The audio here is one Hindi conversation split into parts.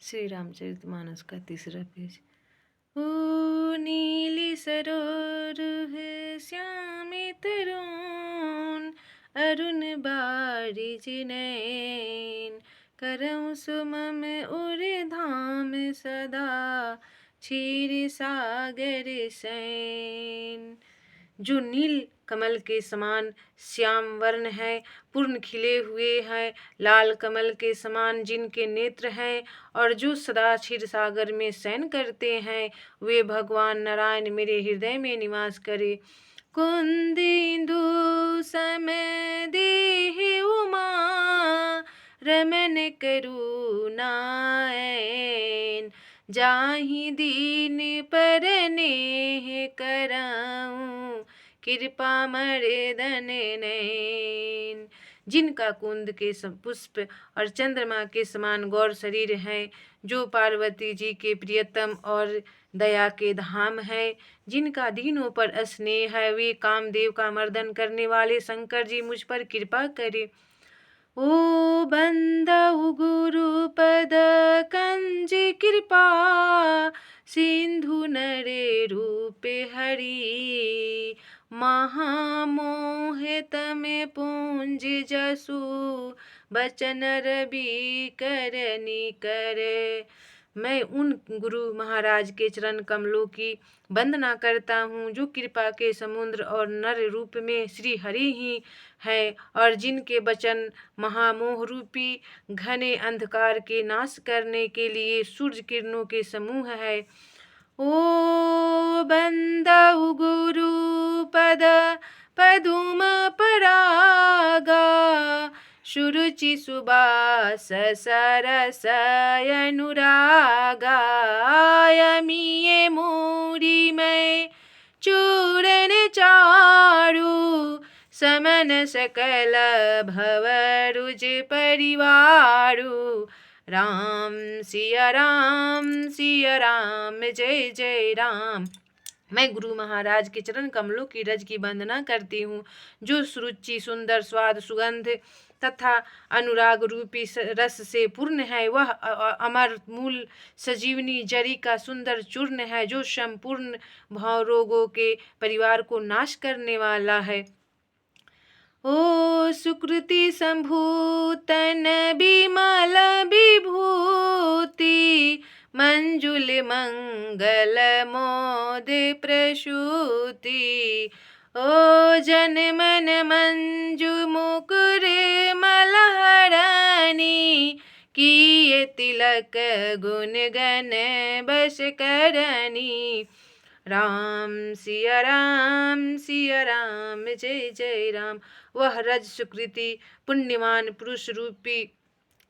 श्री रामचरितमानस का तीसरा पेज। ओ नीली सरोर है श्यामी तरुण, अरुण बारिज नयन, करऊँ सुमम उर धाम सदा, क्षीर सागर सैन। जो नील कमल के समान श्याम वर्ण है, पूर्ण खिले हुए हैं, लाल कमल के समान जिनके नेत्र हैं, और जो सदा क्षीर सागर में शयन करते हैं, वे भगवान नारायण मेरे हृदय में निवास करे। कुंदिंदु सम देहि उमा, रमन करुणाएन, जाहि दीन पर नेह करऊँ, कृपा मर्दन नैन। जिनका कुंद के पुष्प और चंद्रमा के समान गौर शरीर है, जो पार्वती जी के प्रियतम और दया के धाम है, जिनका दीनों पर स्नेह है, वे कामदेव का मर्दन करने वाले शंकर जी मुझ पर कृपा करे। ओ बंदहु गुरु पद कंज कृपा, सिंधु नरे रूप हरि, महामोह तमे पूंज जसु, बचन रवि करनी करे। मैं उन गुरु महाराज के चरण कमलों की वंदना करता हूँ, जो कृपा के समुद्र और नर रूप में श्री हरि ही है, और जिनके वचन महामोह रूपी घने अंधकार के नाश करने के लिए सूर्य किरणों के समूह है। ओ बंदहु गुरु पद पदुम परागा, सुरुचि सुबास सरस अनुरागा, यमिये मूरी में चूरन चारु, समन सकल भवरुज परिवारु। राम सिया राम सिया राम, जय जय राम। मैं गुरु महाराज के चरण कमलों की रज की वंदना करती हूँ, जो सुरुचि सुंदर स्वाद सुगंध तथा अनुराग रूपी रस से पूर्ण है। वह अमर मूल सजीवनी जरी का सुंदर चूर्ण है, जो संपूर्ण भाव रोगों के परिवार को नाश करने वाला है। ओ सुकृति संभूतन विमल विभूति, मंजुल मंगल मोद प्रसूति, ओ जन मन मंजु मुकुर मलहरणी, किए तिलक गुण गण बस करनी। राम सिया राम सिया राम, जय जय राम। वह रज सुकृति पुण्यवान पुरुष रूपी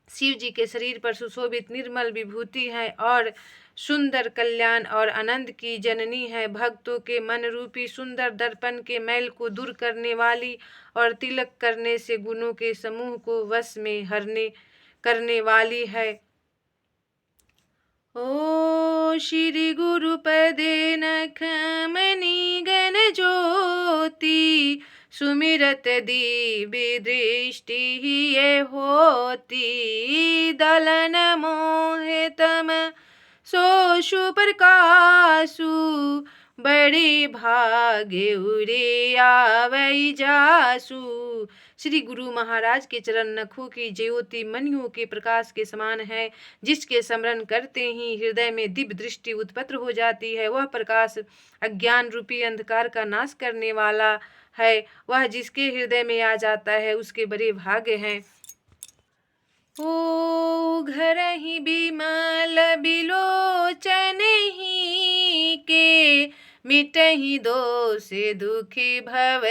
शिव जी के शरीर पर सुशोभित निर्मल विभूति है, और सुंदर कल्याण और आनंद की जननी है। भक्तों के मन रूपी सुंदर दर्पण के मैल को दूर करने वाली, और तिलक करने से गुणों के समूह को वश में हरने करने वाली है। ओ श्री गुरु पदे नख मणि गण ज्योति, सुमिरत दिव्य दृष्टि ये होती, दलन मोह तम सोषु प्रकाशु, बड़े भाग्य उरे आवै जासु। श्री गुरु महाराज के चरण नखों की ज्योति मणियों के प्रकाश के समान है, जिसके स्मरण करते ही हृदय में दिव्य दृष्टि उत्पन्न हो जाती है। वह प्रकाश अज्ञान रूपी अंधकार का नाश करने वाला है। वह जिसके हृदय में आ जाता है, उसके बड़े भाग्य हैं। ओ घर ही बिमल बिलोचन ही के, मिटहि दोष दुखी भव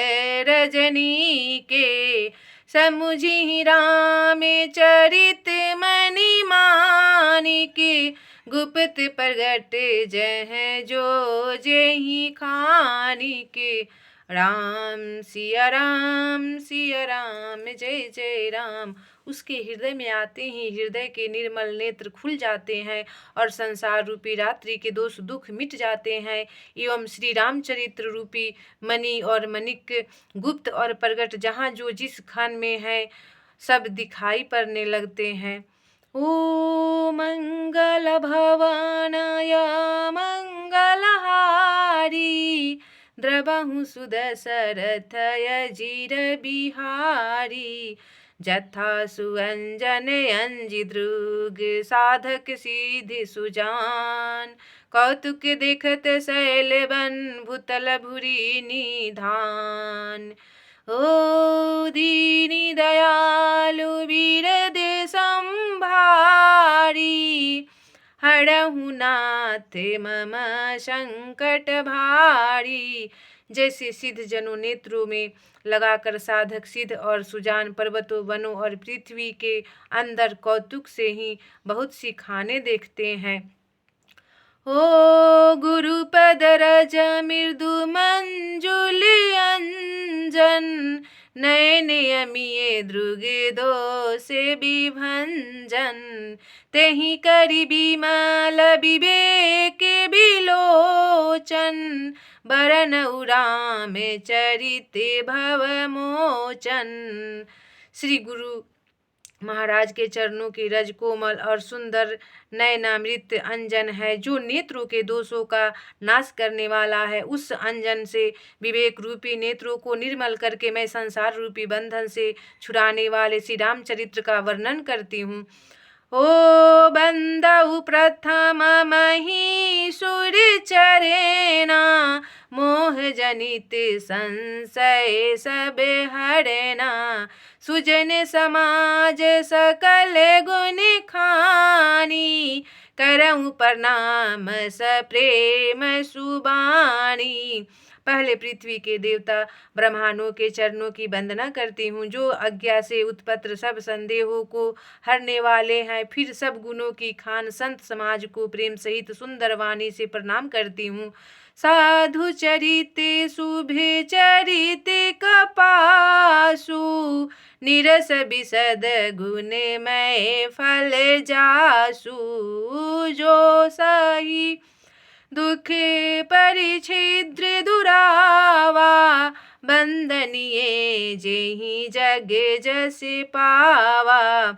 रजनी के, समुझि राम चरित मनि मानिके, गुप्त प्रगट जह जो जेहि खानिके। राम सिया राम सिया राम, जय जय राम। उसके हृदय में आते ही हृदय के निर्मल नेत्र खुल जाते हैं, और संसार रूपी रात्रि के दोष दुख मिट जाते हैं, एवं श्री रामचरित्र रूपी मणि और मणिक गुप्त और प्रगट जहाँ जो जिस खान में है, सब दिखाई पड़ने लगते हैं। ओ मंगल भवानाय मंगलहारी द्रवहु सुदशरथय जीर बिहारी जथा सुअंजन अंजि द्रुग साधक सिद्धि सुजान कौतुक देखत शैलवन भूतल भुरि निधान। ओ दीनी दयालु वीर दे संभारी हरहु नाथ मम संकट भारी। जैसे सिद्ध जनों नेत्रों में लगाकर साधक सिद्ध और सुजान पर्वतों वनों और पृथ्वी के अंदर कौतुक से ही बहुत सी खाने देखते हैं। ओ गुरुपद रज मृदु मंजुल अंजन नयन अमिये द्रुग दोषे विभंजन तेहि करि बिमल विवेक विलोचन बरन उराम चरित भव मोचन। श्री गुरु महाराज के चरणों की रज कोमल और सुंदर नयनामृत अंजन है जो नेत्रों के दोषों का नाश करने वाला है। उस अंजन से विवेक रूपी नेत्रों को निर्मल करके मैं संसार रूपी बंधन से छुड़ाने वाले श्री रामचरित्र का वर्णन करती हूँ। ओ बंदउ प्रथम महीसुर चरेना मोह जनित संशय सब हरेना सुजन समाज सकल गुण खानी करऊँ प्रणाम सप्रेम सुबानी। पहले पृथ्वी के देवता ब्रह्मांडों के चरणों की वंदना करती हूँ जो अज्ञा से उत्पन्न सब संदेहों को हरने वाले हैं। फिर सब गुणों की खान संत समाज को प्रेम सहित सुंदर वाणी से प्रणाम करती हूँ। साधु चरिते शुभे चरिते कपासु निरस विशद गुण मय फल जासु जो सही दुख परिछिद्र दुरावा बंदनिये जेहि जग जस पावा।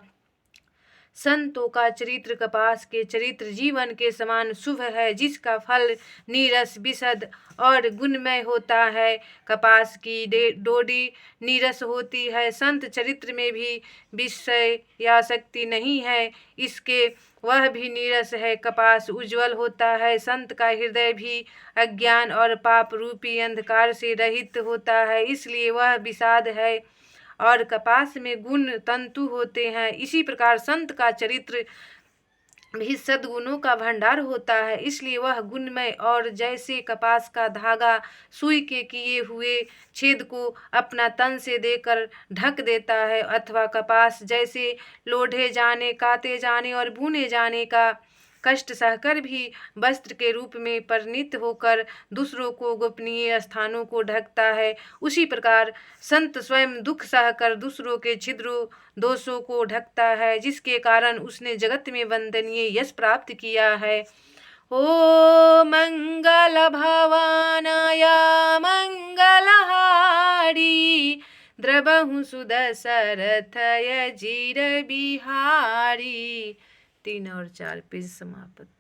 संतों का चरित्र कपास के चरित्र जीवन के समान शुभ है जिसका फल नीरस विशद और गुणमय होता है। कपास की डोडी नीरस होती है। संत चरित्र में भी विषय या शक्ति नहीं है इसके वह भी नीरस है। कपास उज्जवल होता है। संत का हृदय भी अज्ञान और पाप रूपी अंधकार से रहित होता है इसलिए वह विषाद है और कपास में गुण तंतु होते हैं। इसी प्रकार संत का चरित्र भी सद्गुणों का भंडार होता है इसलिए वह गुणमय और जैसे कपास का धागा सुई के किए हुए छेद को अपना तन से देकर ढक देता है अथवा कपास जैसे लोढ़े जाने काते जाने और भुने जाने का कष्ट सहकर भी वस्त्र के रूप में परिणित होकर दूसरों को गोपनीय स्थानों को ढकता है उसी प्रकार संत स्वयं दुख सहकर दूसरों के छिद्रों दोषों को ढकता है जिसके कारण उसने जगत में वंदनीय यश प्राप्त किया है। ओ मंगल भवानाय मंगलहारी द्रवहु सुदशरथय जीर बिहारी। 3 और 4 पेज समाप्त।